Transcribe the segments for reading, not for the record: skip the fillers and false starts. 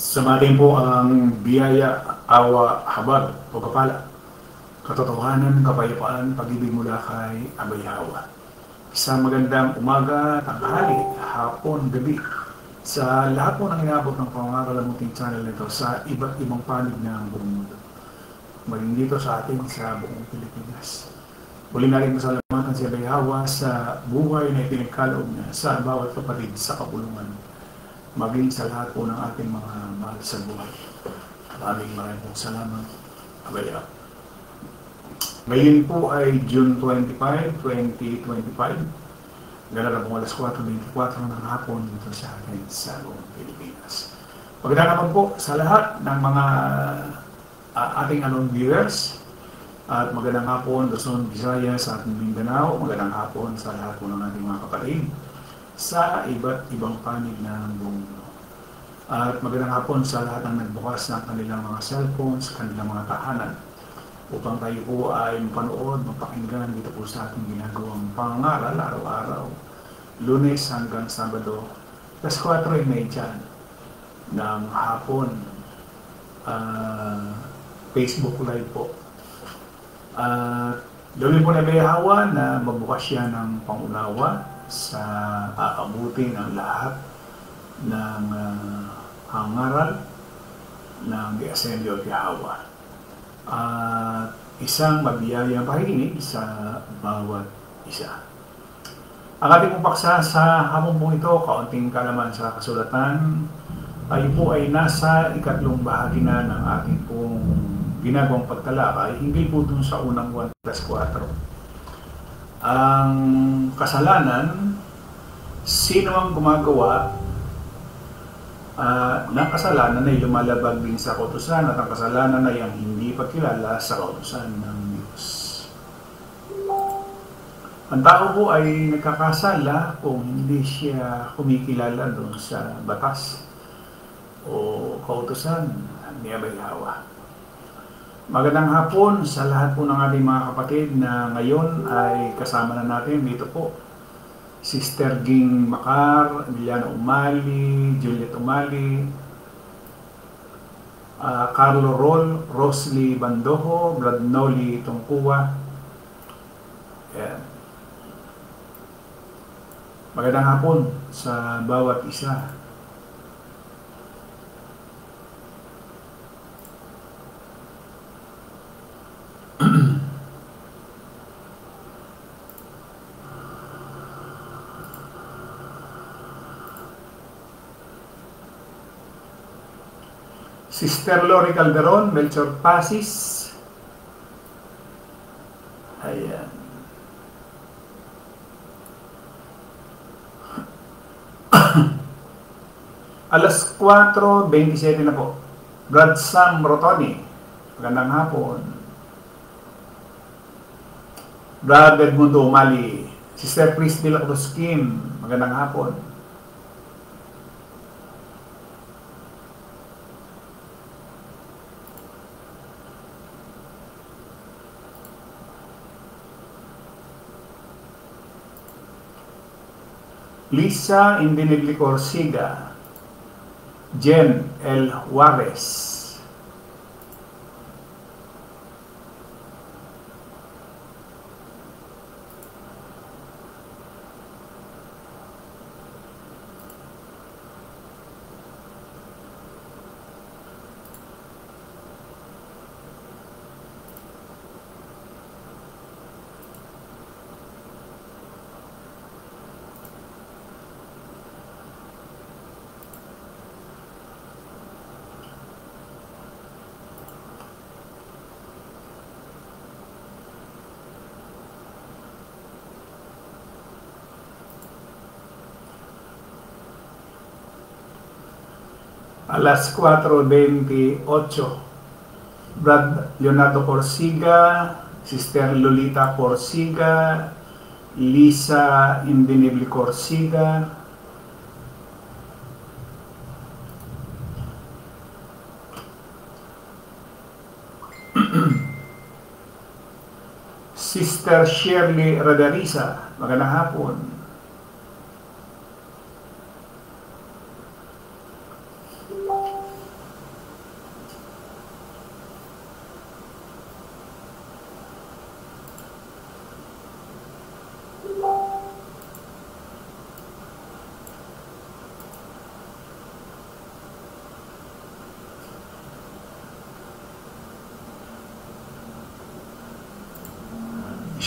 Sumating po ang biyaya, awa, habag, pagpapala, katotohanan, kapayapaan, pag-ibig mula kay Abay Hawa. Isang magandang umaga, tanghali, hapon, gabi sa lahat po ng inabot ng pangangaral-amuting channel nito sa iba't ibang panig ng buong mundo. Maging dito sa atin sa buong Pilipinas. Muli natin masalamatan si Abay Hawa sa buhay na ipinagkaloob niya sa bawat kapatid sa kapulungan. Maging sa lahat po ng ating mga mahal sa buhay. Maraming pong salamat. Abay Hawa. Ngayon po ay June 25, 2025. Gano'n po alas 4:24 ng hapon dito sa atin sa buong Pilipinas. Magandang naman po sa lahat ng mga ating viewers. At magandang hapon Luzon, Visayas sa ating Mindanao. Magandang hapon sa lahat po ng ating mga kapatid sa iba't ibang panig ng buong mundo. At magandang hapon sa lahat ng nagbukas ng kanilang mga cellphones, kanilang mga tahanan upang tayo po ay mapanood, mapakinggan dito po sa ating ginagawang pangaral araw-araw, Lunes hanggang Sabado, alas 4:30 ng hapon, Facebook Live po. Gawin po na Abay Hawa na mabukas siya ng pangunawa sa aabutin ang lahat ng hangaral ng Assembly of Yahweh. Isang mabiyayang pakikinig sa bawat isa. Ang ating pong paksa sa hapon po ito, kaunting kalaman sa kasulatan, tayo po ay nasa ikatlong bahagi na ng ating pong ginagawang pagtalakay, hindi po dun sa unang 1+4. Ang kasalanan, sino ang gumagawa ng kasalanan ay lumalabag din sa kautusan at ang kasalanan ay ang hindi pagkilala sa kautusan ng Diyos. Ang tao po ay nagkakasala kung hindi siya kumikilala doon sa batas o kautusan ni Abay Hawa. Magandang hapon sa lahat po ng ating mga kapatid na ngayon ay kasama na natin dito po. Sister Ging Macar, Emiliano Umali, Juliet Umali, Carlo Rol, Rosly Bandojo, Brad Noli Tungkuwa. Ayan. Magandang hapon sa bawat isa. Sister Lori Calderon, Melchor Pasis. Ayan. Alas 4:27 na po. Brad Sam Rotoni. Magandang hapon. Brad Edmundo Umali. Sister Priscilla Cruz Kim. Magandang hapon. Lisa Indinigli Corsiga, Jen L. Juarez, alas 4:28, Brad Leonardo Corsiga, Sister Lolita Corsiga, Lisa Indinibli Corsiga, Sister Shirley Radariza, magandang hapon.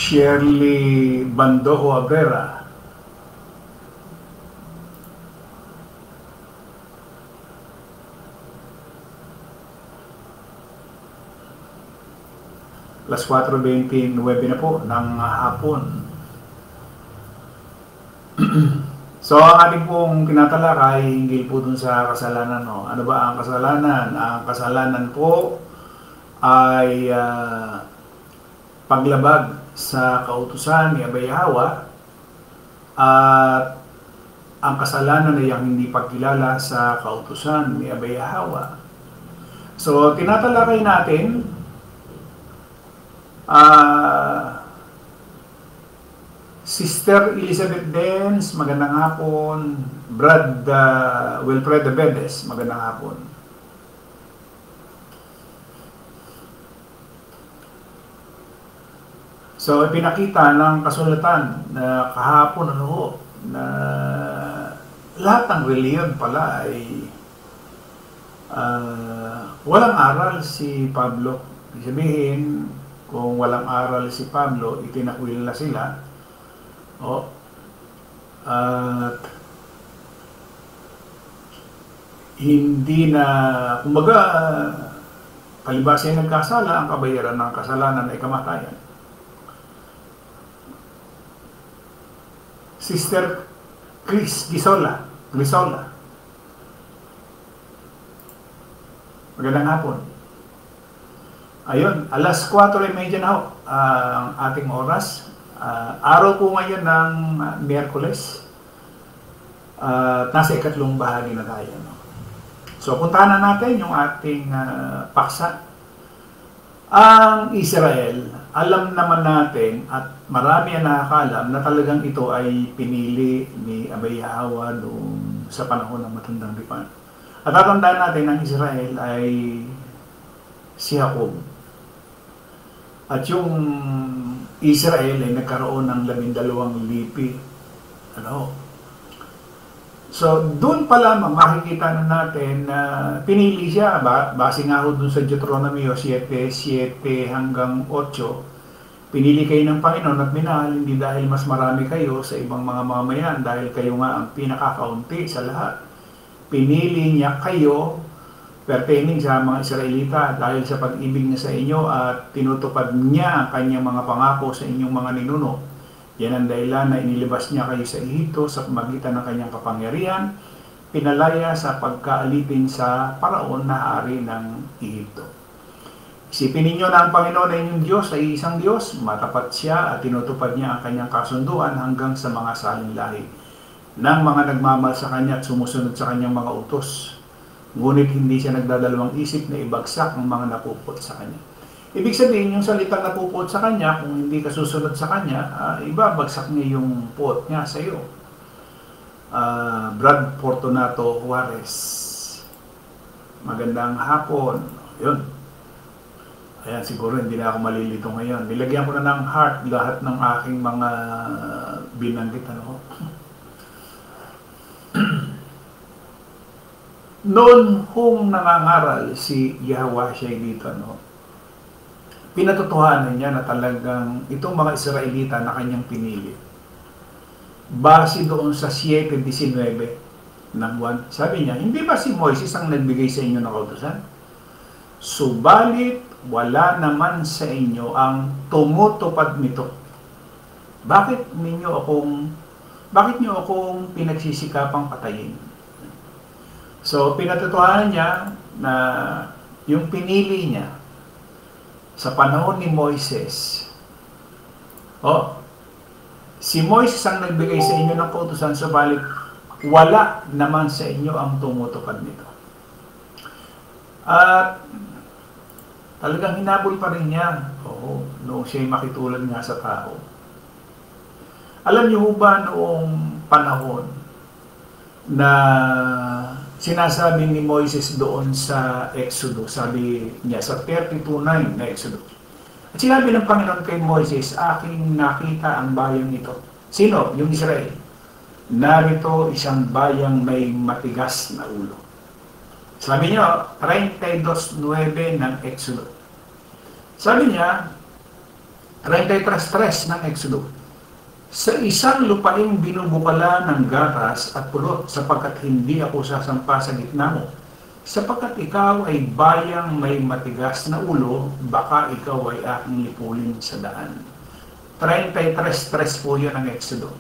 Shirley Bandojo Abrera. Alas 4:29 na po ng hapon. So, ang ating pong tinatalakay hinggil po dun sa kasalanan. No? Ano ba ang kasalanan? Ang kasalanan po ay paglabag sa kautusan ni Abay Hawa at ang kasalanan ay ang hindi pagkilala sa kautusan ni Abay Hawa. So, tinatalakay natin Sister Elizabeth Dens, magandang hapon. Brad Wilfredo Bedes, magandang hapon. So, ipinakita ng kasulatan na kahapon na lahat ng reliyon pala ay walang aral si Pablo. Ibig sabihin, kung walang aral si Pablo, itinakwil na sila. At hindi na, kumbaga, palibasa yung nagkasala, ang kabayaran ng kasalanan ay kamatayan. Sister Chris Gisola. Magandang hapon. Ayun, alas 4:30 na ho ang ating oras. Araw po ngayon ng Miyerkules. Nasa ikatlong bahagi na tayo. No? So, puntahan na natin yung ating paksa. Ang Israel, alam naman natin at marami ang nakakalam na talagang ito ay pinili ni Abay Hawa noong sa panahon ng Matandang Lipan. At tatandaan natin ang Israel ay si Jacob. At yung Israel ay nagkaroon ng 12 lipi. So, doon pa lamang makikita na natin na pinili siya. Base nga ho doon sa Deuteronomy 7:7 hanggang 8. Pinili kayo ng Panginoon at minahal, hindi dahil mas marami kayo sa ibang mga mamayan, dahil kayo nga ang pinakakaunti sa lahat. Pinili niya kayo pertaining sa mga Israelita dahil sa pag-ibig niya sa inyo at tinutupad niya ang kanyang mga pangako sa inyong mga ninuno. Yan ang dahilan na inilabas niya kayo sa Ehipto sa pamagitan ng kanyang kapangyarihan, pinalaya sa pagkaalipin sa Paraon na hari ng Ehipto. Isipin ninyo na ang Panginoon ay inyong Diyos ay isang Diyos, matapat siya at tinutupad niya ang kanyang kasunduan hanggang sa mga saling lahi ng mga nagmamahal sa kanya at sumusunod sa kanyang mga utos. Ngunit hindi siya nagdadalawang isip na ibagsak ang mga napupot sa kanya. Ibig sabihin, yung salitang napupot sa kanya, kung hindi ka susunod sa kanya, ibabagsak niya yung pot niya sa iyo. Brad Fortunato Juarez. Magandang hapon. Yun. Ayan, siguro hindi na ako malilito ngayon. Nilagyan ko na ng heart lahat ng aking mga binanggit. Noon kung nangangaral si Yahweh siya dito, pinatutuhanan niya na talagang itong mga Israelita na kanyang pinili. Base doon sa 7:19 ng buwan, sabi niya, hindi ba si Moises ang nagbigay sa inyo ng kautusan? Subalit, wala naman sa inyo ang tumutupad nito. Bakit niyo akong pinagsisikapang patayin? So, pinatutuhanan niya na yung pinili niya sa panahon ni Moises, si Moises ang nagbigay sa inyo ng kautusan, subalit wala naman sa inyo ang tumutupad nito. At talagang hinabol pa rin niya, noong siya'y makitulad nga sa tao. Alam niyo ba noong panahon na sinasabi ni Moises doon sa Exodo, sabi niya sa 32:9 na Exodo. At sinabi ng Panginoon kay Moises, aking nakita ang bayang ito. Sino? Yung Israel. Narito isang bayang may matigas na ulo. Sabi niya, 32:9 ng Exodo. Sabi niya, 33:3 ng Exodo. Sa isang lupaing binubukala ng gatas at pulot, sapagkat hindi ako sasampa sa gitna mo. Sapagkat ikaw ay bayang may matigas na ulo, baka ikaw ay aking lipulin sa daan. 33:3 po yun ang Exodo.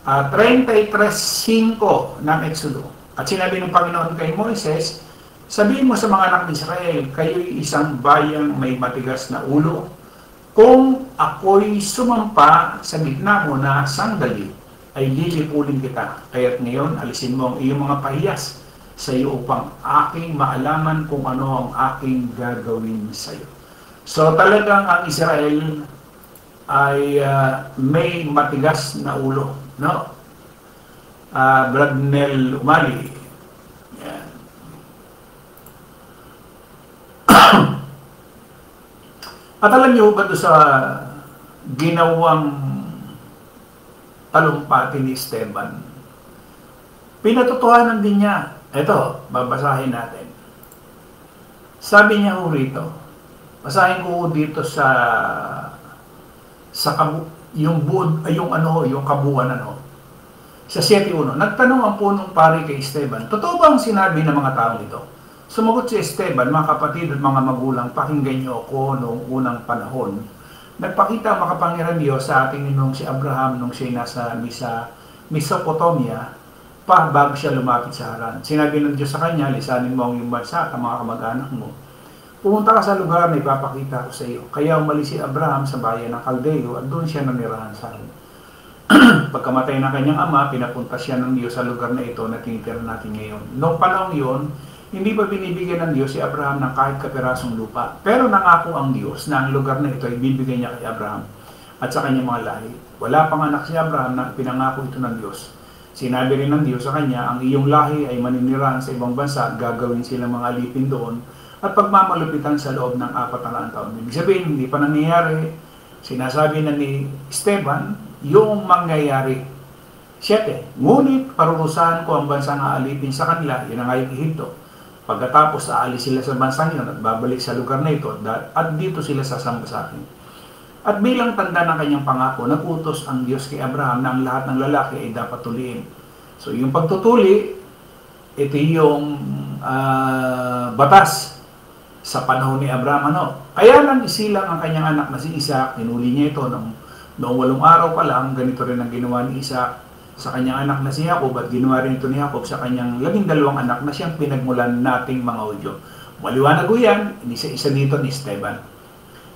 33:5 ng Exodo. At sinabi ng Panginoon kay Moises, sabihin mo sa mga anak ng Israel, kayo'y isang bayang may matigas na ulo. Kung ako'y sumampa sa gitna mo na sandali, ay lilipulin kita. Kaya't ngayon, alisin mo ang iyong mga pahiyas sa iyo upang aking maalaman kung ano ang aking gagawin sa iyo. So talagang ang Israel ay may matigas na ulo. No? Brad Nel Umali. Yan. At alam niyo ba doon sa ginawang talumpati ni Esteban, pinatotohanan din niya. Ito, babasahin natin. Sabi niya ho rito, basahin ko dito yung kabuuan sa 7:1. Nagtanong ang punong pari kay Esteban, totoo ba ang sinabi ng mga tao nito? Sumagot si Esteban, mga kapatid at mga magulang, pakinggan niyo ako noong unang panahon. Nagpakita ang makapangyarihan Diyos sa ating ninong si Abraham nung siya nasa Mesopotamia pa bago siya lumapit sa Haran. Sinabi ng Diyos sa kanya, lisanin mo ang iyong bansa at ang mga kamag-anak mo. Pumunta ka sa lugar na ipapakita ko sa iyo. Kaya umalis si Abraham sa bayan ng Caldeo at doon siya nanirahan sa Haran. Pagkamatay ng kanyang ama, pinapunta siya ng Diyos sa lugar na ito na tinitira natin ngayon. Noong panahon iyon, hindi pa binibigyan ng Diyos si Abraham ng kahit kapirasong lupa. Pero nangako ang Diyos na ang lugar na ito ay bibigay niya kay Abraham at sa kanyang mga lahi. Wala pang anak si Abraham na pinangako ito ng Diyos. Sinabi rin ng Diyos sa kanya, ang iyong lahi ay maninirahan sa ibang bansa, gagawin silang mga alipin doon at pagmamalupitan sa loob ng 400 taon. Ibig sabihin, hindi pa nangyayari. Sinasabi na ni Esteban, yung mangyayari. 7. Ngunit parurusahan ko ang bansang aalipin sa kanila, yun ang ayong Ehipto. Pagkatapos aalis sila sa bansang yun at babalik sa lugar na ito at dito sila sasamba sa akin. At bilang tanda ng kanyang pangako, nagutos ang Diyos kay Abraham na ang lahat ng lalaki ay dapat tuliin. So yung pagtutuli, ito yung batas sa panahon ni Abraham. Kaya lang isilang ang kanyang anak na si Isaac, tinuli niya ito noong 8 araw pa lang, ganito rin ang ginawa ni Isaac sa kanyang anak na si Jacob at ginawa rin ito ni Jacob sa kanyang 12 anak na siyang pinagmulan nating mga udyo. Maliwanag ko yan, isa dito ni Esteban.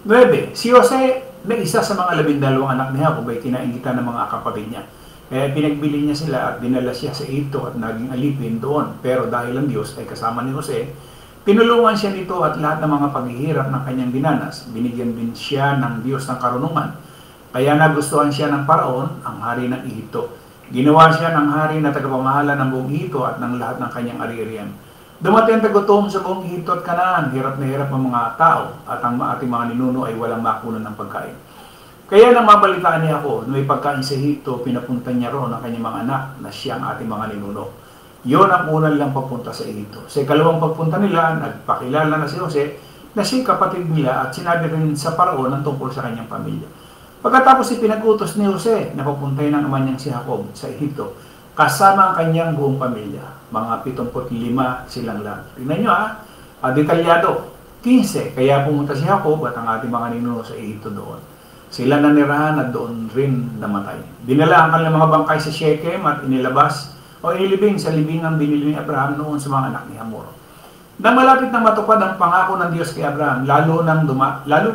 9. Si Jose na isa sa mga 12 anak ni Jacob ay kinaingitan ng mga kapatid niya. Kaya pinagbili niya sila at dinala siya sa Ehipto at naging alipin doon. Pero dahil ang Diyos ay kasama ni Jose, pinulungan siya nito at lahat ng mga paghihirap ng kanyang dinanas. Binigyan din siya ng Diyos ng karunungan. Kaya nagustuhan siya ng Paraon, ang hari ng Ehipto. Ginawa siya ng hari na tagapamahala ng buong Ehipto at ng lahat ng kanyang ari-arian. Dumating ang tagutom sa buong Ehipto at Kanaan, hirap na hirap ang mga tao at ang ating mga ninuno ay walang makunan ng pagkain. Kaya nang mabalitaan niya ako, nung may pagkain sa Ehipto, pinapunta niya roon ang kanyang mga anak na siya ang ating mga ninuno. Yun ang unang lang papunta sa Ehipto. Sa ikalawang pagpunta nila, nagpakilala na si Jose na siya kapatid nila at sinabi rin sa Paraon ang tungkol sa kanyang pamilya. Pagkatapos ipinag-utos ni Jose na papuntay ng ama niyang si Jacob sa Ehipto, kasama ang kanyang buong pamilya. Mga 75 silang lang. Tingnan nyo detalyado. 15, kaya pumunta si Jacob at ang ating mga ninuno sa Ehipto doon. Sila nanirahan at doon rin namatay. Dinala ang kanilang mga bangkay sa Shechem at inilabas o inilibing sa libingang binili ni Abraham noon sa mga anak ni Hamor. Nang malapit na matupad ang pangako ng Diyos kay Abraham, lalo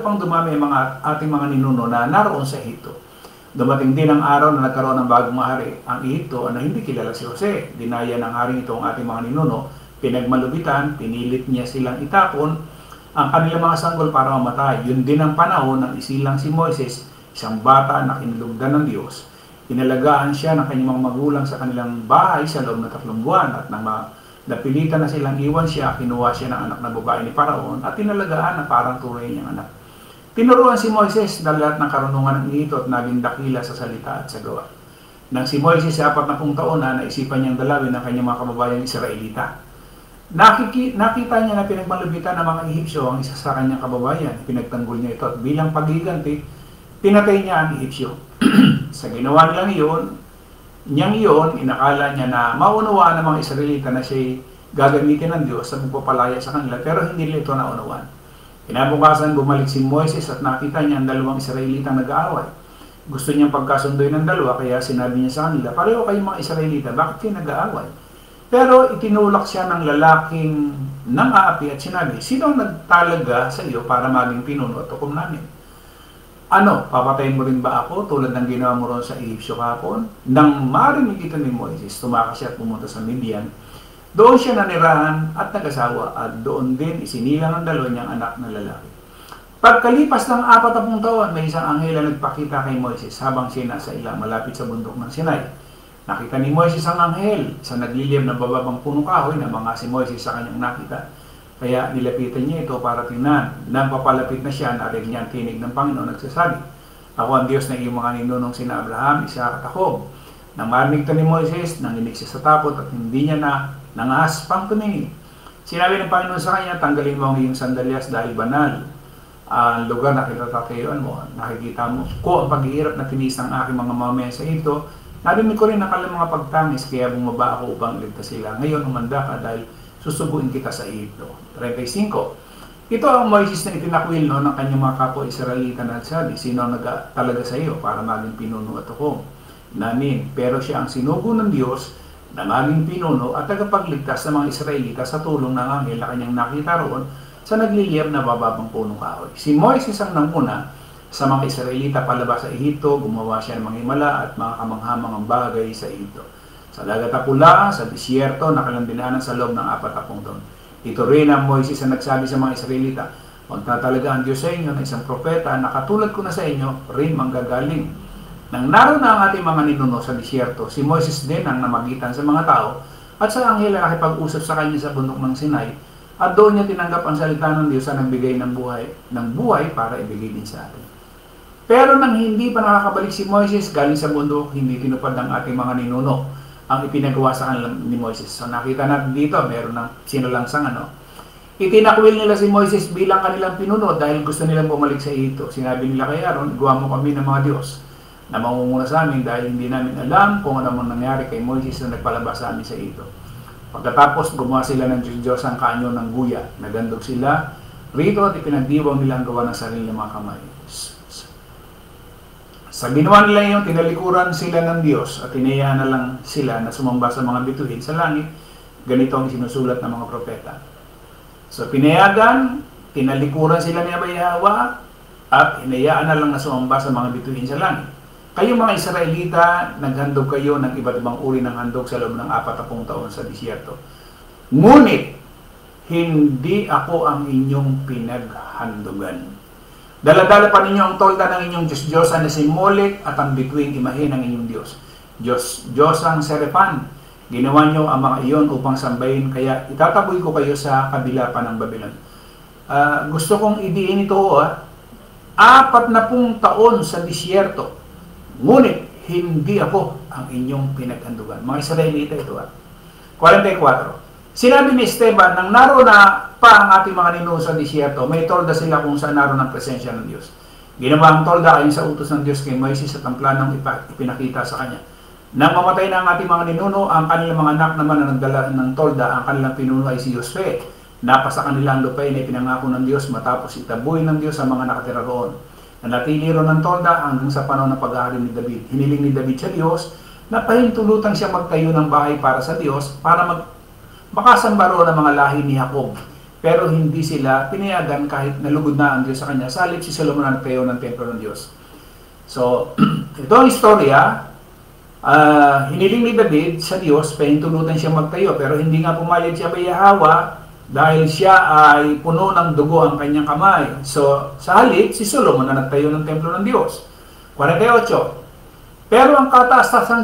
pang dumami ang ating mga ninuno na naroon sa Ehipto. Dumating din ang araw na nagkaroon ng bagong hari, ang Ehipto, na hindi kilala si Jose. Dinaya ng hari ito ang ating mga ninuno, pinagmalubitan, pinilit niya silang itapon ang kanilang mga sanggol para mamatay. Yun din ang panahon ng isilang si Moises, isang bata na kinulugdan ng Diyos. Inalagaan siya ng kanyang mga magulang sa kanilang bahay sa loob ng 3 buwan at nang napilitan na silang iwan siya, kinuha siya ng anak na babae ni Paraon at tinalagaan na parang tunay niyang anak. Tinuruan si Moises na lahat ng karunungan ng Ehipto at naging dakila sa salita at sa gawa. Nang si Moises sa 40 taon na naisipan niyang dalawin ang kanyang mga kababayang Israelita. Nakita niya na pinagmalubitan ng mga Ehipsyo ang isa sa kanyang kababayan. Pinagtanggol niya ito at bilang paghiganti, pinatay niya ang Ehipsyo. Sa ginawa niyang iyon, inakala niya na maunawaan ng mga Israelita na siya'y gagamitin ng Diyos sa pagpapalaya sa kanila, pero hindi nila ito naunawaan. Kinabukasan, bumalik si Moises at nakita niya ang dalawang Israelita nag-aaway. Gusto niyang pagkasundoy ng dalawa, kaya sinabi niya sa kanila, pareho kayong mga Israelita, bakit kayo nag-aaway? Pero itinulak siya ng lalaking nang-aapi at sinabi, sino nagtalaga sa iyo para maging pinuno at hukom namin? Ano, papatayin mo rin ba ako tulad ng ginawa mo ron sa Ehipsyo kahapon? Nang marinig ito ni Moises, tumakas siya at pumunta sa Midian. Doon siya nanirahan at nag-asawa at doon din isinilang ang dalawa niyang anak na lalaki. Pagkalipas ng 40 taon, may isang anghel na nagpakita kay Moises habang siya nasa ilang malapit sa bundok ng Sinai. Nakita ni Moises ang anghel sa nagliliyab na bababang punong kahoy na mga si Moises sa kanyang nakita. Kaya nilapitan niya ito para tingnan. Nang papalapit na siya, narinig niya ang tinig ng Panginoon nagsasabi, ako ang Diyos na iyong mga ninunong sina Abraham, Isaac at Jacob. Nang marinig ito ni Moises, nanginig siya sa tapot at hindi niya na nangas pang tumingin. Sinabi ng Panginoon sa kanya, tanggalin mo ang iyong sandalyas dahil banal. Ang lugar na kinatatayuan mo, nakikita mo ko ang paghihirap na tinis ng aking mga mamaya sa ito. Narinig ko rin ang kanilang mga pagtangis, kaya bumaba ako upang iligtas sila. Ngayon, humanda ka dahil susubuin kita sa Ehipto. 35. Ito ang Moises na itinakwil ng kanyang mga kapwa-Israelita na nagsabi, sino ang nagtalaga sa iyo para maging pinuno at hukom namin? Pero siya ang sinugo ng Diyos na maging pinuno at tagapagligtas sa mga Israelita sa tulong ng anghel na kanyang nakita roon sa nagliliyab na bababang punong kahoy. Si Moises ang nanguna sa mga Israelita palabas sa Ehipto, gumawa siya ng mga himala at mga kamanghamangang bagay sa Ehipto. Sa dagat na pula, sa disyerto, nakalandinanan sa loob ng 40 taon. Ito rin ang Moises ang nagsabi sa mga Israelita, magtatalaga ang Diyos sa inyo na isang propeta na katulad ko na sa inyo, rin manggagaling. Nang naroon na ang ating mga ninuno sa disyerto, si Moises din ang namagitan sa mga tao at sa anghel na nakipag-usap sa kanya sa bundok ng Sinai, at doon niya tinanggap ang salita ng Diyos na nagbigay ng buhay para ibigay din sa atin. Pero nang hindi pa nakakabalik si Moises galing sa bundok, hindi tinupad ng ating mga ninuno ang ipinagawa sa kanila ni Moises. So nakita natin dito, meron ng sinulangsang itinakwil nila si Moises bilang kanilang pinuno dahil gusto nilang bumalik sa Ehipto. Sinabi nila kay Aaron, gawa mo kami ng mga Diyos na mangunguna sa amin dahil hindi namin alam kung ano man nangyari kay Moises na nagpalabas sa amin sa Ehipto. Pagkatapos, gumawa sila ng Diyos ang kanyo ng guya. Nagandog sila rito at ipinagdiwang nila ang gawa ng sarili ng mga kamay. Sa ginawa nila yun, tinalikuran sila ng Diyos at tinayaan na lang sila na sumamba sa mga bituin sa langit. Ganito ang sinusulat ng mga propeta. So pinayagan, tinalikuran sila ni Abay Hawa at hinayaan na lang na sumamba sa mga bituin sa langit. Kayo mga Israelita, naghandog kayo ng iba't ibang uri ng handog sa loob ng 40 taon sa disyerto. Ngunit, hindi ako ang inyong pinaghandogan. Dala-dala pa ninyo ang tolda ng inyong Diyos-Diyosan na si Molek at ang bituing imahe ng inyong Diyos. Diyos ang Serephan. Ginawa nyo ang mga iyon upang sambahin, kaya itataboy ko kayo sa kabila pa ng Babylon. Gusto kong idiin ito, 40 taon sa disyerto. Ngunit, hindi ako ang inyong pinaghandugan. Mga Israelita ito. 44. Sinabi ni Esteban, nang naroon na pa ang ating mga ninuno sa disyerto, may tolda sila kung saan naroon ang presensya ng Diyos. Ginawa ang tolda ayon sa utos ng Diyos kay Moises at ang planong ipinakita sa kanya. Nang mamatay na ang ating mga ninuno, ang kanilang mga anak naman na nagdala ng tolda, ang kanilang pinuno ay si Josue. Napasa kanila ang lupain na ipinangako ng Diyos matapos itabuhin ng Diyos ang mga nakatira roon. Nanatili ron ng tolda hanggang sa panahon ng pag-aaring ni David. Hiniling ni David sa Diyos na pahintulutan siya magtayo ng bahay para sa Diyos para makasamba roon ang mga lahi ni Jacob. Pero hindi sila pinayagan kahit nalugod na ang Diyos sa kanya. Salit si Solomon ang nagtayo ng templo ng Diyos. So, ito ang istorya. Hiniling ni David sa Diyos, pahintulutan siya magtayo. Pero hindi nga pumayag siya kay Yahweh dahil siya ay puno ng dugo ang kanyang kamay. So, sa halip, si Solomon na nagtayo ng templo ng Diyos. 48. Pero ang kataas-taas ng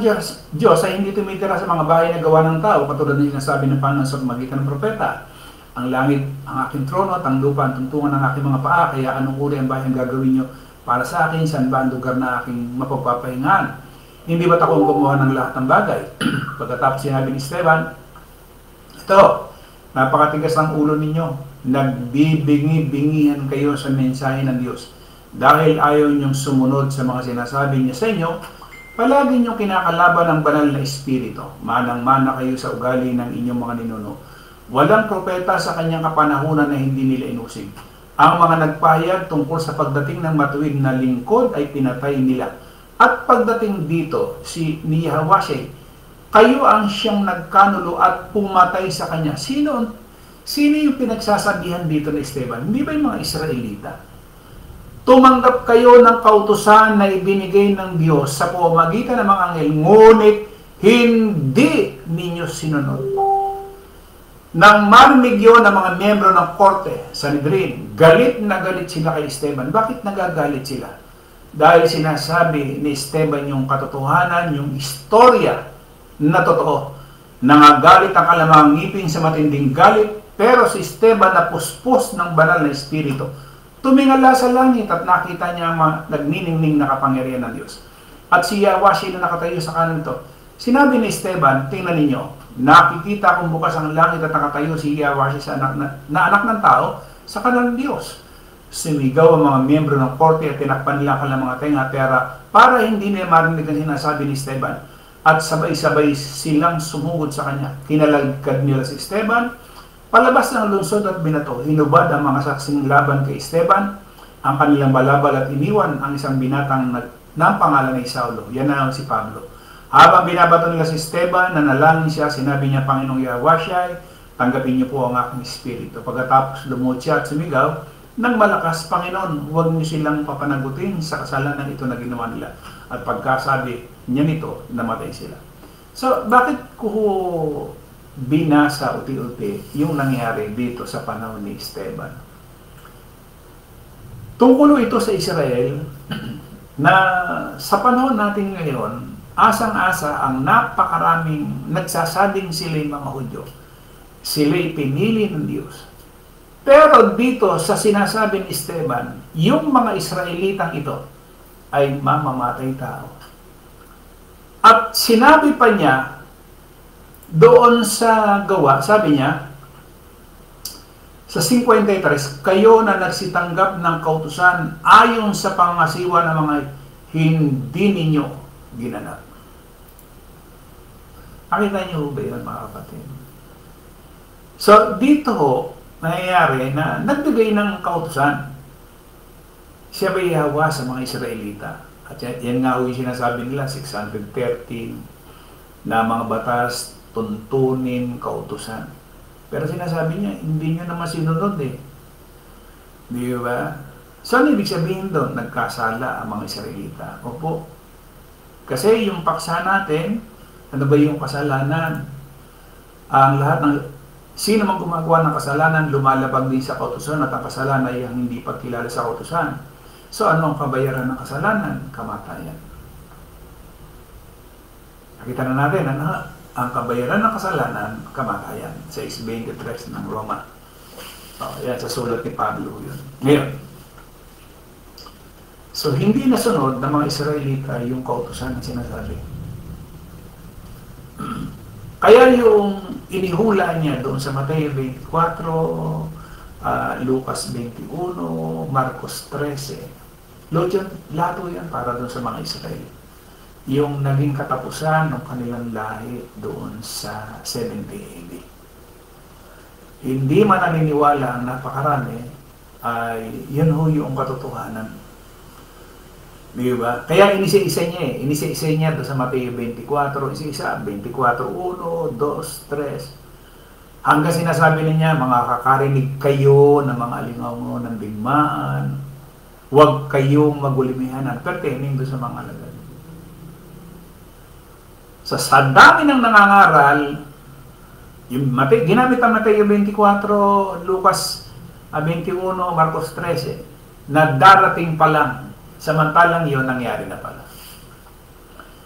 Diyos ay hindi tumitira sa mga bahay na gawa ng tao, katulad ng sinasabi ng Panginoon sa magitan ng propeta. Ang langit ang aking trono at ang lupa ang tungtungan ng aking mga paa, kaya anong uri ang bahay ang gagawin nyo para sa akin, saan ba ang lugar na aking mapagpapahingaan? Hindi ba't ako ang gumawa ng lahat ng bagay? Pagkatapos sinabi ni Esteban, ito, napakatigas ng ulo ninyo. Nagbibingi-bingihan kayo sa mensahe ng Diyos. Dahil ayaw niyong sumunod sa mga sinasabi niya sa inyo, palagi niyong kinakalaban ang banal na espiritu. Manang-mana kayo sa ugali ng inyong mga ninuno. Walang propeta sa kanyang kapanahunan na hindi nila inusig. Ang mga nagpahayag tungkol sa pagdating ng matuwid na lingkod ay pinatay nila. At pagdating dito, ni Yahweh, kayo ang siyang nagkanulo at pumatay sa kanya. Sino yung pinagsasabihan dito ni Esteban? Hindi ba yung mga Israelita? Tumanggap kayo ng kautusan na ibinigay ng Diyos sa pamamagitan ng mga anghel, ngunit hindi ninyo sinunod. Nang marinig yun ng mga miyembro ng korte, Sanhedrin, galit na galit sila kay Esteban. Bakit nagagalit sila? Dahil sinasabi ni Esteban yung katotohanan, yung istorya na totoo. Nangagalit ang kalamang ngipin sa matinding galit, pero si Esteban na puspos ng banal na espiritu. Tumingala sa langit at nakita niya ang nagniningning na kapangyarihan ng Diyos. At si Yahweh na nakatayo sa kanan nito. Sinabi ni Esteban, tingnan ninyo, nakikita kong bukas ang langit at nakatayo si Yahweh sa anak ng tao sa kanan ng Diyos. Sumigaw ang mga miyembro ng korte at tinakpan nila ang mga tenga para hindi nila marinig ang sinasabi ni Esteban. At sabay-sabay silang sumugod sa kanya. Kinalagkad nila si Esteban, palabas ng lungsod at binato. Hinubad ang mga saksing laban kay Esteban, ang kanilang balabal at iniwan ang isang binatang ng pangalan ni Saulo. Yan na si Pablo. Habang binabato nila si Esteban, nanalangin siya, sinabi niya, Panginoong Yahweh, tanggapin niyo po ang aking espiritu. Pagkatapos lumuhod siya at sumigaw, nang malakas, Panginoon, huwag niyo silang papanagutin sa kasalanan ito na ginawa nila. At pagkasabi niya nito, namatay sila. So, bakit ko binasa uti-uti yung nangyari dito sa panahon ni Esteban? Tungkol ito sa Israel na sa panahon natin ngayon, asang-asa ang napakaraming nagsasabing sila yung mga Hudyo. Sila'y pinili ng Diyos. Pero dito sa sinasabi ni Esteban, yung mga Israelitang ito ay mamamatay tao. At sinabi pa niya doon sa gawa, sabi niya sa 53, kayo na nagsitanggap ng kautusan ayon sa pangasiwa ng mga hindi ninyo ginanap. Nakita niyo ba yun, mga kapatid? So dito nangyayari na nagbigay ng kautusan. Siya ba ihawa sa mga Israelita? At yan nga yung sinasabi nila, 613 na mga batas, tuntunin, kautusan. Pero sinasabi niya, hindi nyo naman sinunod eh. Di ba? So ano ibig sabihin doon? Nagkasala ang mga Israelita. Opo. Kasi yung paksa natin, ano ba yung kasalanan? Ang lahat ng sino mang gumagawa ng kasalanan, lumalabag din sa kautusan at ang kasalanan ay ang hindi pagkilala sa kautusan. So, ano ang kabayaran ng kasalanan? Kamatayan. Nakita na natin, ang kabayaran ng kasalanan, kamatayan. Sa 6:23 ng Roma. Yan, sa sulat ni Pablo yun. Ngayon, so, hindi nasunod ng mga Israelita yung kautusan na sinasabi. Kaya yung inihula niya doon sa Mateo 24, Lucas 21, Marcos 13. Lahat yan para doon sa mga Israel. Yung naging katapusan ng kanilang lahi doon sa 70 AD. Hindi man naniniwala ang napakarami, ay yun ho yung katotohanan. Diba? Kaya inisa-isa niya doon sa Mateo 24, isa-isa, 24, 1, 2, 3. Hanggang sinasabi niya, mga kakarinig kayo ng mga alingaw ng digmaan, huwag kayong magulimihanan, pertaining doon sa mga alagad. Sa dami ng nangangaral, yung ginamit ang Mateo 24, Lucas 21, Marcos 13, na darating pa lang. Samantalang yun, nangyari na pala.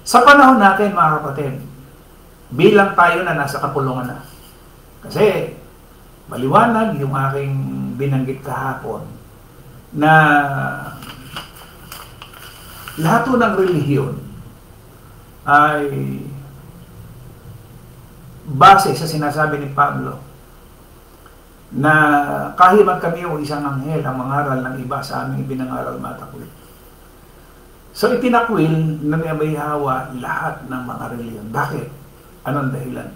Sa panahon natin, mga kapatid, bilang tayo na nasa kapulungan na. Kasi, maliwanag yung aking binanggit kahapon na lahat ng relihiyon ay base sa sinasabi ni Pablo na kahiman kami o isang anghel ang mangaral ng iba sa aming ibinangaral matakwil. So itinakwil na ni Abay Hawa lahat ng mga reliyon. Bakit? Anong dahilan?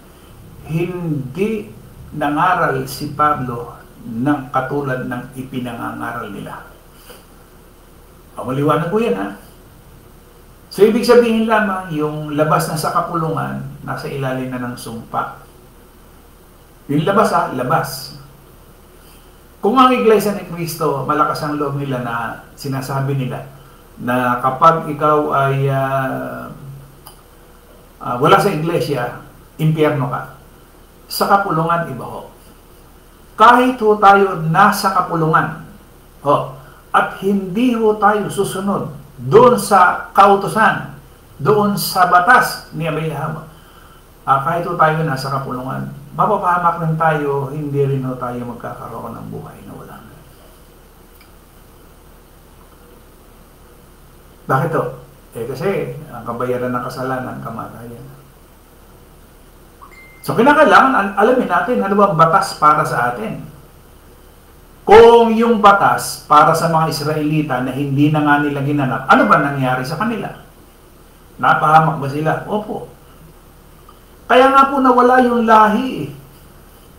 Hindi nangaral si Pablo ng katulad ng ipinangangaral nila. Maliwanag ko yan, ha? So ibig sabihin lamang yung labas na sa kapulungan, nasa ilalim na ng sumpa. Yung labas, labas. Kung ang Iglesia ni Cristo, malakas ang loob nila na sinasabi nila na kapag ikaw ay wala sa Iglesia, impyerno ka. Sa kapulungan, iba ho. Kahit ho tayo nasa kapulungan, at hindi ho tayo susunod doon sa kautusan, doon sa batas ni Abay Hawa, kahit ho tayo nasa kapulungan, mapapahamak rin tayo, hindi rin ho tayo magkakaroon ng buhay na wala. Bakit to? Kasi ang kabayaran ng kasalanan, kamatayan. So kinakailangan alamin natin ano ba ang batas para sa atin. Kung yung batas para sa mga Israelita na hindi na nga nila ginanap, ano ba nangyari sa kanila? Napahamak ba sila? Opo. Kaya nga po nawala yung lahi.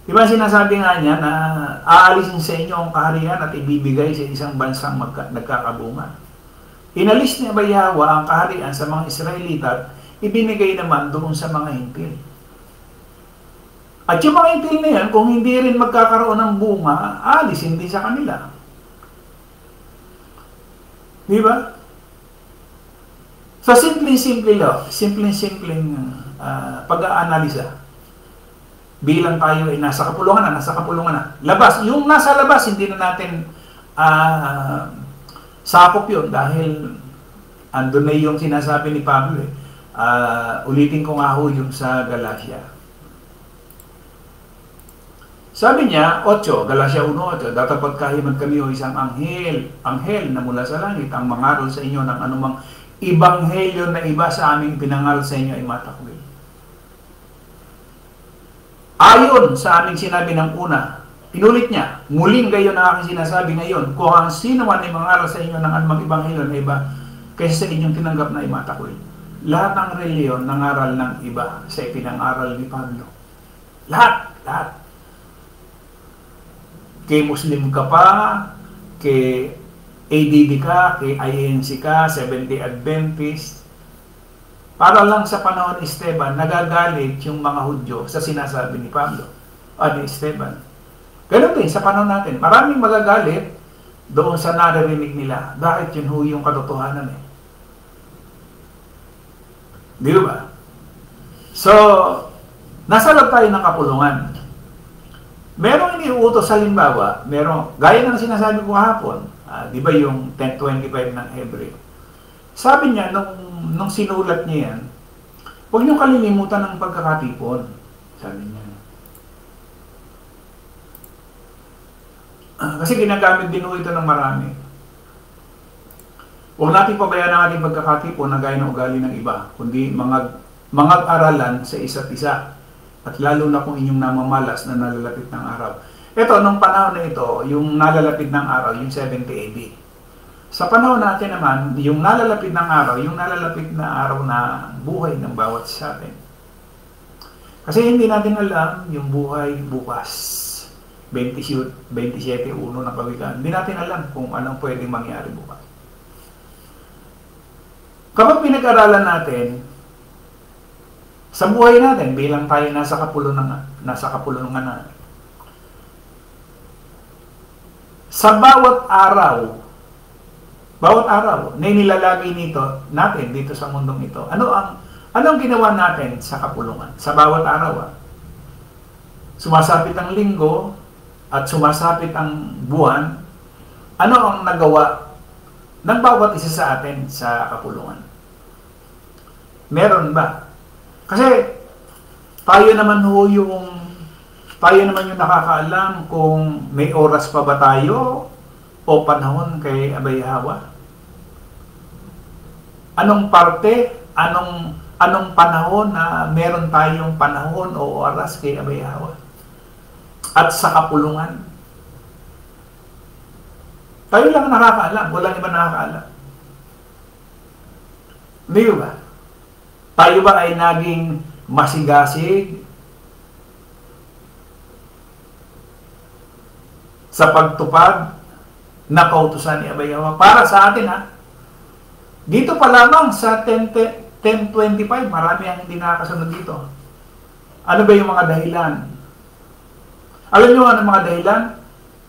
Diba sinasabi nga niya na aalisin sa inyo ang kaharian at ibibigay sa isang bansang nagkakabunga. Inalis ni Abay Hawa ang kaharian sa mga Israelita at ibinigay naman doon sa mga Hintil. At yung mga Hintil na yan, kung hindi rin magkakaroon ng bunga, aalisin din sa kanila. Di ba? So, simpleng-simple lang, simpleng-simpleng pag-aanalisa. Bilang tayo ay nasa kapulungan na. Labas. Yung nasa labas, hindi na natin sakop yun dahil andun na yung sinasabi ni Pablo. Ulitin ko nga ho yung sa Galatia. Sabi niya, 8, Galatia 1:8, datapot kahiman kami o isang anghel na mula sa langit, ang mangaral sa inyo ng anumang ibanghelyo na iba sa aming pinangaral sa inyo ay matakwil. Ayon sa aming sinabi ng una, inulit niya, muling gayon ang aking sinasabi ngayon, kung ang sino man ay mangaral sa inyo ng anumang ibanghelyo na iba kaysa sa inyong tinanggap na ay matakwil. Lahat ng reliyon nangaral ng iba sa ipinangaral ni Pablo. Lahat. Kay Muslim ka pa, kay ADD ka, kay INC ka, Seventh-day Adventist. Para lang sa panahon ni Esteban, nagagalit yung mga Hudyo sa sinasabi ni Pablo ni Esteban. Ganun din sa panahon natin. Maraming magagalit doon sa naririnig nila. Bakit yun ho yung katotohanan eh? Di ba? So, nasa loob tayo ng kapulungan. Merong iniuutos sa halimbawa, gaya ng sinasabi ko hapon, di ba yung 10:25 ng Hebreo? Sabi niya, nung sinulat niya yan, huwag niyong kalilimutan ng pagkakatipon. Sabi niya. Kasi ginagamit din ito ng marami. Huwag natin pabayaan ang ating pagkakatipon na gaya ng ugali ng iba, kundi mga aralan sa isa't isa. At lalo na kung inyong namamalas na nalalapit ng araw. Ito, nung panahon na ito, yung nalalapit ng araw, yung 70 AD. Sa panahon natin naman, yung nalalapit ng araw, yung nalalapit na araw na buhay ng bawat sa atin. Kasi hindi natin alam yung buhay bukas. 27:1 ng Kawikaan. Hindi natin alam kung anong pwedeng mangyari bukas. Kapag pinag-aralan natin, sa buhay natin, bilang tayo nasa kapulungan na. Sa bawat araw na nilalagay natin dito sa mundong ito, anong ginawa natin sa kapulungan? Sa bawat araw, sumasapit ang linggo at sumasapit ang buwan, ano ang nagawa ng bawat isa sa atin sa kapulungan? Meron ba? Kasi tayo naman yung nakakaalam kung may oras pa ba tayo o panahon kay Abay Hawa. Anong parte, anong panahon na meron tayong panahon o oras kay Abay Hawa. at sa kapulungan. Tayo lang nakakaalam, walang iba nakakaalam. Hindi ba? Tayo ba ay naging masigasig sa pagtupad na kautusan ni Abay Yawa? Para sa atin, ha? Dito pa lamang sa 10:25, marami ang hindi nakakasunod dito. Ano ba yung mga dahilan? Alam nyo ano mga dahilan?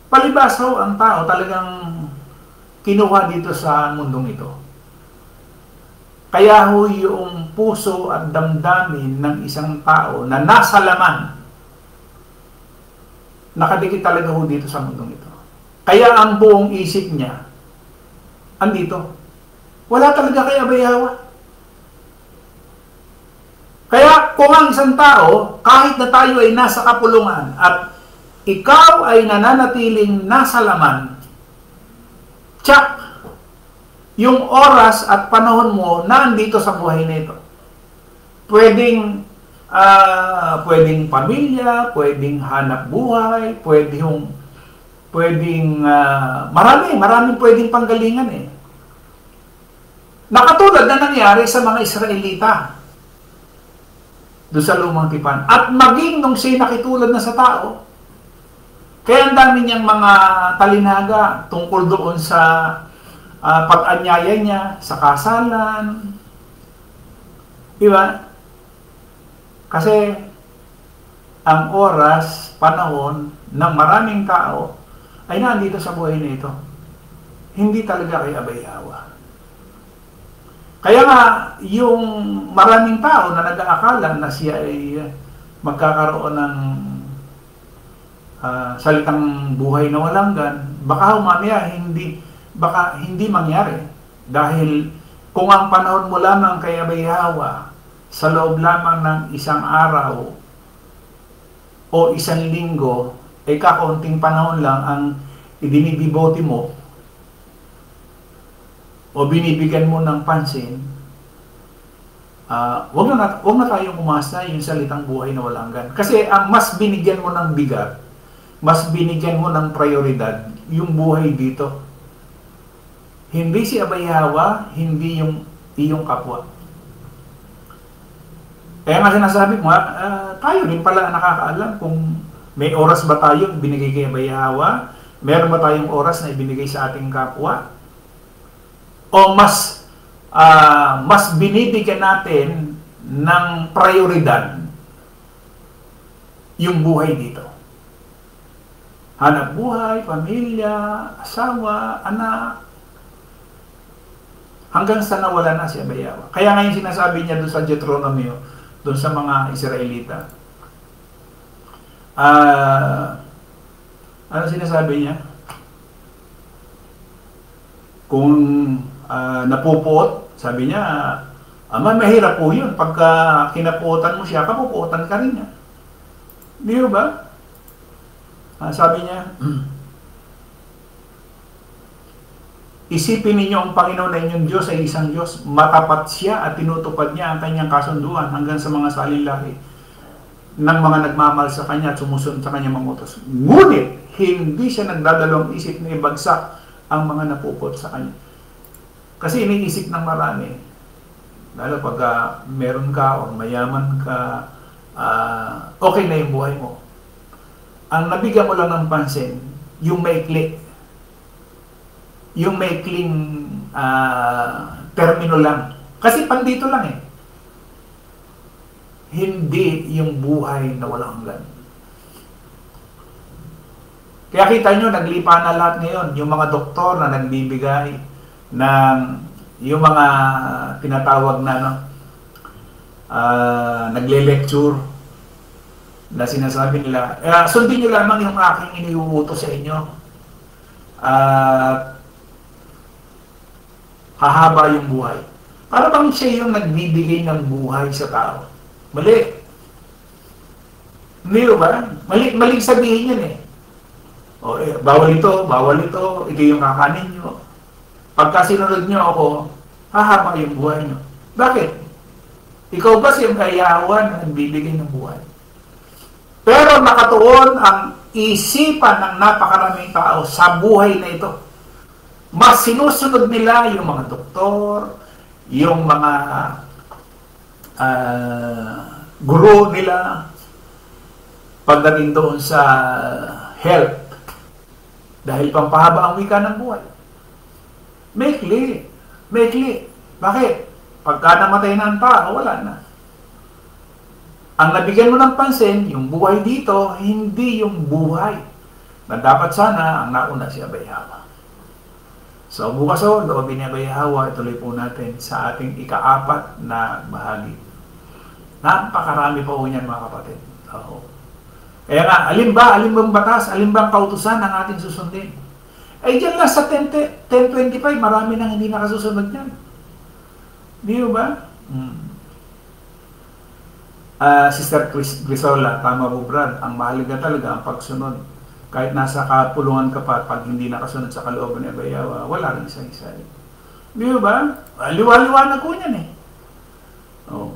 Palibas ho ang tao talagang kinuha dito sa mundong ito. Kaya ho yung puso at damdamin ng isang tao na nasa laman, nakadikit talaga ho dito sa mundong ito. Kaya ang buong isip niya, andito. Wala talaga kay Abay Yawa. Kaya kung ang isang tao, kahit na tayo ay nasa kapulungan at ikaw ay nananatiling nasa laman, tsak, yung oras at panahon mo na andito sa buhay na ito. Pwedeng pamilya, pwedeng hanap buhay, pwedeng maraming pwedeng panggalingan eh. Nakatulad na nangyari sa mga Israelita doon sa Lumang Tipan. At maging nung siya nakitulad na sa tao, kaya ang dami niyang mga talinaga tungkol doon sa pag-anyaya niya, sa kasalan. Diba? Kasi ang oras, panahon ng maraming tao ay nandito sa buhay na ito. Hindi talaga kay Abay Yawa. Kaya nga, yung maraming tao na nag-aakala na siya ay magkakaroon ng salitang buhay na walang hanggan, baka mamaya hindi mangyari. Dahil kung ang panahon mo lamang kay Abay Yawa, sa loob lamang ng isang araw o isang linggo, ay kakaunting panahon lang ang ibinibibote mo o binibigyan mo ng pansin, wag na tayong umasa yung salitang buhay na walang hanggan. Kasi ang mas binigyan mo ng bigat, mas binigyan mo ng prioridad yung buhay dito. Hindi si Abay Yawa, hindi yung iyong kapwa. Kaya nga sinasabi mo, tayo din pala nakakaalam kung may oras ba tayong binigay kay Abay Yawa, meron ba tayong oras na ibinigay sa ating kapwa, o mas binibigyan natin ng prioridad yung buhay dito. Hanap buhay, pamilya, asawa, anak, hanggang sa nawala na si Abay Yawa. Kaya nga yung sinasabi niya doon sa Deuteronomy, doon sa mga Israelita, ano sinasabi niya? Kung napupuot, sabi niya, mahirap po yun. Pagka kinapuotan mo siya, kapupuotan ka rin niya. Di ba? Sabi niya, isipin ninyo ang Panginoon na inyong Diyos ay isang Diyos. Matapat siya at tinutupad niya ang kanyang kasunduan hanggang sa mga salilaki ng mga nagmamahal sa kanya at sumusunod sa kanyang mga utos. Ngunit, hindi siya nagdadalawang isip na ibagsak ang mga napupot sa kanya. Kasi iniisip ng marami, lalo pag meron ka o mayaman ka, okay na yung buhay mo. Ang nabigyan mo lang ng pansin, yung maikli, yung maikling termino lang. Kasi pandito lang eh. Hindi yung buhay na walang hanggan. Kaya kita nyo, naglipa na lahat ngayon. Yung mga doktor na nagbibigay ng yung mga tinatawag na nagle-lecture na sinasabi nila, sundin nyo lamang yung aking iniuutos sa inyo. Hahaba yung buhay. Para bang siya yung nagbibigay ng buhay sa tao? Mali. Hindi ba? Mali sabihin yan eh. Bawal ito, ito yung kakanin nyo. Pagka sinunod nyo ako, hahaba yung buhay nyo. Bakit? Ikaw ba siyang kayawan na nagbibigay ng buhay? Pero nakatuon ang isipan ng napakaraming tao sa buhay na ito. Mas sinusunod nila yung mga doktor, yung mga guro nila pagdating doon sa health. Dahil pampahaba ang wika ng buhay. Maikli. Maikli. Bakit? Pagka namatay na ang tao, wala na. Ang nabigyan mo ng pansin, yung buhay dito, hindi yung buhay na dapat sana ang nauna si Abay Hawa. So bukas loobin ni Abay Hawa, ituloy po natin sa ating ika-4 na bahagi. Napakarami pa po niyan mga kapatid. Kaya nga, alin bang batas, alin bang kautusan ang ating susundin? Ay dyan lang sa 10:25, marami nang hindi nakasusunod yan. Di ba? Sister Grisola, tama po Brad, ang mahalaga talaga ang pagsunod. Kahit nasa kapulungan ka pa, pag hindi nakasunod sa kalooban ni Abay Hawa, wala rin isa-isa. Di ba? Liwa-liwanag ko yan eh. Oh.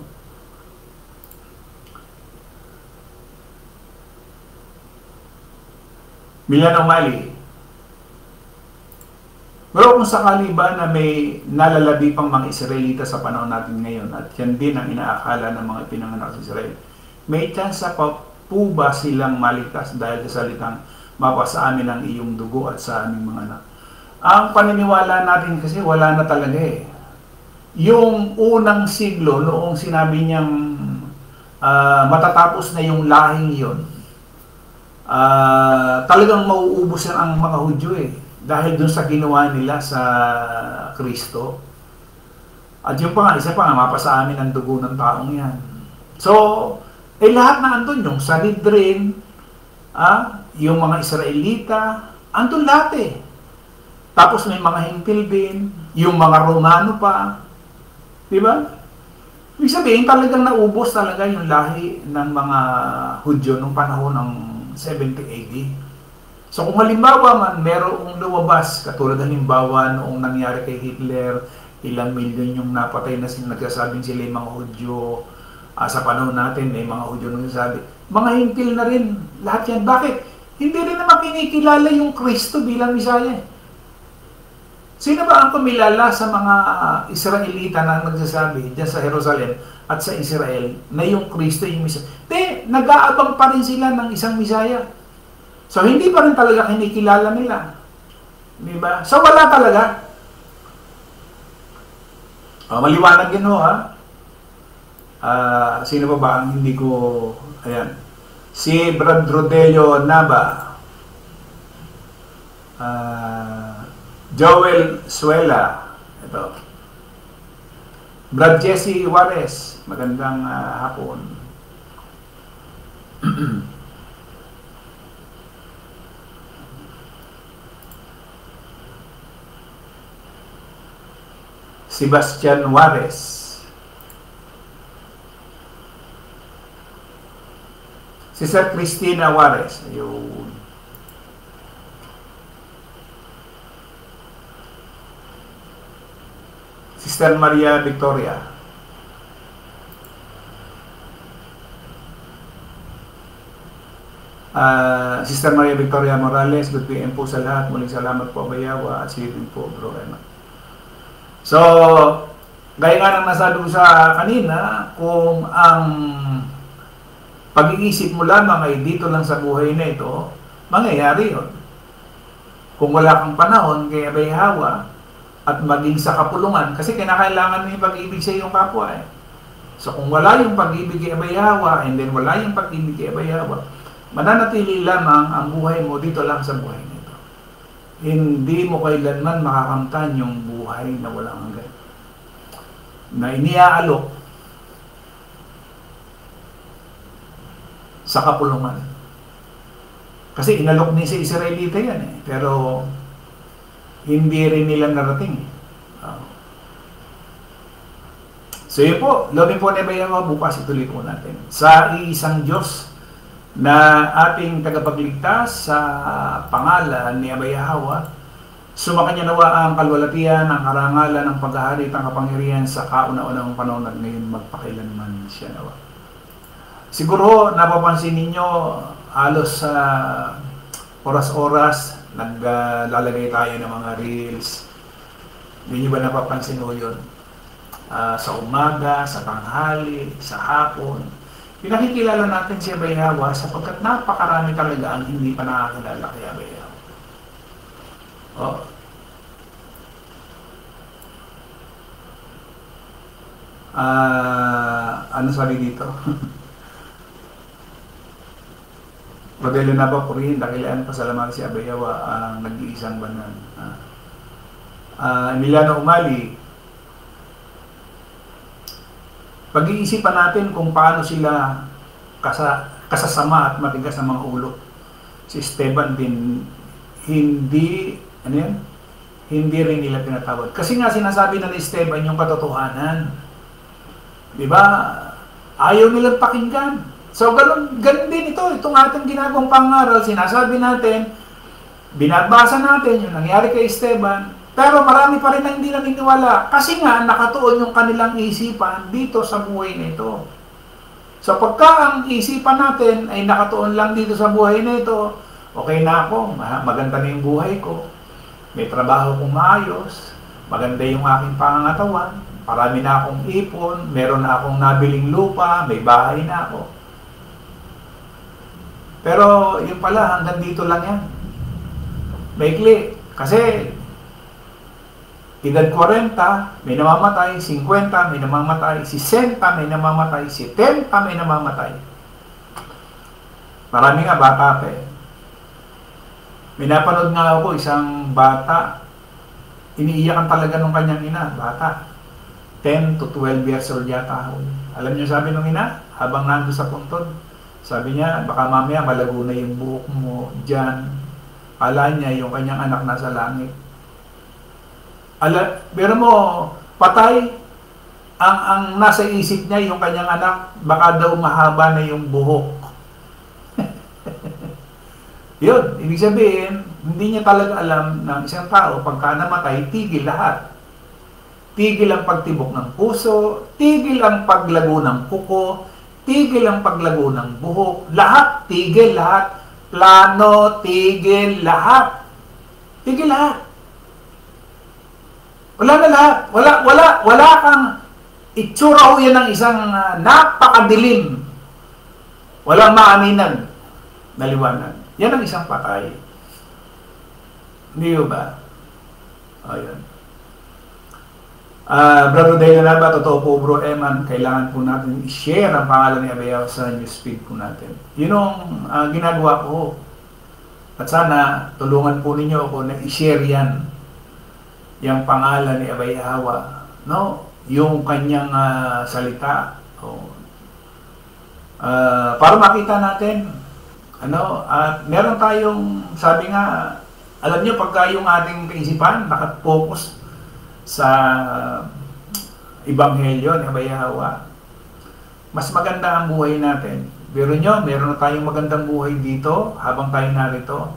Milan O'Malley. Pero kung sakali ba na may nalalabi pang mga Israelita sa panahon natin ngayon at yan din ang inaakala ng mga pinanganak sa Israel, may chance pa po ba silang maligtas dahil sa salitang mapasa amin ang iyong dugo at sa aming mga anak? Ang paniniwala natin kasi wala na talaga eh. Yung unang siglo, noong sinabi niyang matatapos na yung lahing yon, talagang mauubos ang mga Hudyo eh. Dahil dun sa ginawa nila sa Kristo. At yung pa nga, isa pa nga, mapasa amin ang dugo ng taong yan. So, lahat na andun, yung Sanhedrin, yung mga Israelita, andun lahat eh. Tapos may mga Hintil din, yung mga Romano pa. Diba? Ibig sabihin, talagang naubos talaga yung lahi ng mga Hudyo nung panahon ng 70 AD. So kung halimbawa man, merong lumabas, katulad halimbawa noong nangyari kay Hitler, ilang milyon yung napatay na nagsasabing sila yung mga Hudyo. Sa panahon natin, may mga Hudyo nung nagsasabi. Mga Hintil na rin, lahat yan. Bakit? Hindi rin naman kinikilala yung Kristo bilang Misaya. Sino ba ang kumilala sa mga Israelita na nagsasabi dyan sa Jerusalem at sa Israel na yung Kristo yung Misaya? Nag-aabang pa rin sila ng isang Misaya. So, hindi pa rin talaga kinikilala nila. Diba? So, wala talaga. Maliwanag yun ha. Sino pa ba ang hindi ko... Ayan. Si Brad Rodelio Nava. Joel Suela. Ito. Brad Jesse Juarez. Magandang hapon. Sebastian Juarez. Sister Cristina Juarez. Ayun. Sister Maria Victoria. Sister Maria Victoria Morales, good PM po sa lahat. Muling salamat po, Abay Hawa, at silipin po, Bro Emma. So, gaya nga nang nasabi ko sa kanina, kung ang pag-iisip mo lamang ay dito lang sa buhay na ito, mangyayari yun. Kung wala kang panahon kay Abay Hawa at maging sa kapulungan, kasi kinakailangan mo yung pag-ibig sa iyong kapwa eh. So, kung wala yung pag-ibig kay Abay Hawa and then wala yung pag-ibig kay Abay Hawa, mananatili lamang ang buhay mo dito lang sa buhay nito. Hindi mo kailanman makakamtan yung buhay na walang hanggan. Na iniaalok sa kapulungan. Kasi inalok ni sa Israelita yan eh. Pero hindi rin nila narating eh. So yun po, lobi po ni Abay Hawa, bukas ituloy po natin. Sa isang Diyos na ating tagapagligtas sa pangalan ni Abay Hawa, sumakanya nawa ang kalwalatian, ang karangalan, ang paghahari, ang kapangyarihan sa kauna-unang panahon at ngayon magpakailanman siya nawa. Siguro napapansin ninyo halos sa oras-oras, naglalagay tayo ng mga reels. Hindi nyo ba napapansin mo yun? Sa umaga, sa tanghali, sa hapon. Pinakikilala natin si Abay Hawa sapagkat napakarami talaga ang hindi pa nakakilala kay Abay Hawa. Oh. Ano sabi dito? Modelo na ba purihin, dakilaan pasalamang si Abay Hawa ang nag-iisang banal. Emiliano Umali, pag-iisipan natin kung paano sila kasasama at matigas ang mga ulo. Si Esteban din, hindi rin nila pinatawad. Kasi nga sinasabi na ni Esteban yung katotohanan. Di ba? Ayaw nilang pakinggan. So, ganun din ito. Itong ating ginagawang pangaral, sinasabi natin, binabasa natin yung nangyari kay Esteban, pero marami pa rin na hindi naniniwala kasi nga nakatuon yung kanilang isipan dito sa buhay na ito. So pagka ang isipan natin ay nakatuon lang dito sa buhay na ito, okay na ako, maganda na yung buhay ko, may trabaho kong maayos, maganda yung aking pangangatawan, marami na akong ipon, meron na akong nabiling lupa, may bahay na ako. Pero yun pala, hanggang dito lang yan. Maikli. Kasi edad 40, may namamatay, 50, may namamatay, 60, may namamatay, 70, may namamatay. Marami nga bata pa eh. May napanood nga ako isang bata, iniiyakan talaga nung kanyang ina, bata. 10 to 12 years old yata ako. Alam niyo sabi nung ina, habang nando sa puntod, sabi niya, baka mamaya malago na yung buhok mo dyan. Kala niya yung kanyang anak nasa langit. Pero mo, patay, ang nasa isip niya, yung kanyang anak, baka daw mahaba na yung buhok. Yun, ibig sabihin, hindi niya talaga alam ng isang tao, pagka namatay, tigil lahat. Tigil ang pagtibok ng puso, tigil ang paglago ng kuko, tigil ang paglago ng buhok, lahat, tigil lahat. Plano, tigil lahat. Tigil lahat. Wala na lahat. Wala kang itsura ho yan ng isang napakadilim. Walang maaminan na liwanag. Yan ang isang patay. Hindi ba? Ayan. Brother Dale na ba? Totoo po bro Eman, kailangan po natin i-share ang pangalan ni Abay Hawa sa newsfeed po natin. Yun ang ginagawa ko. At sana tulungan po ninyo ako na i-share yan. Yung pangalan ni Abay Hawa, no? Yung kanyang salita, para makita natin, at meron tayong, sabi nga, alam nyo, pagka yung ating kaisipan nakafocus sa Ebanghelyo ni Abay Hawa, mas maganda ang buhay natin. Pero nyo, meron na tayong magandang buhay dito habang tayo narito,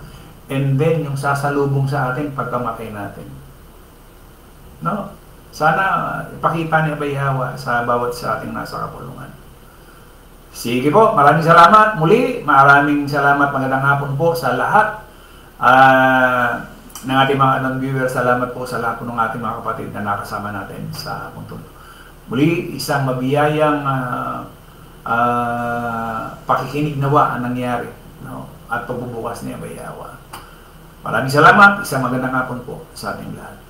and then yung sasalubong sa atin pagkamatay natin. No? Sana ipakita ni Abay Hawa sa bawat sa ating nasa kapulungan. Sige po, maraming salamat. Muli, maraming salamat, magandang hapon po sa lahat ng ating mga viewers. Salamat po sa lahat po ng ating mga kapatid na nakasama natin sa puntod. Muli, isang mabiyayang pakikinig nawa ang nangyari, no? At pagbubukas ni Abay Hawa. Maraming salamat, isang magandang hapon po sa ating lahat.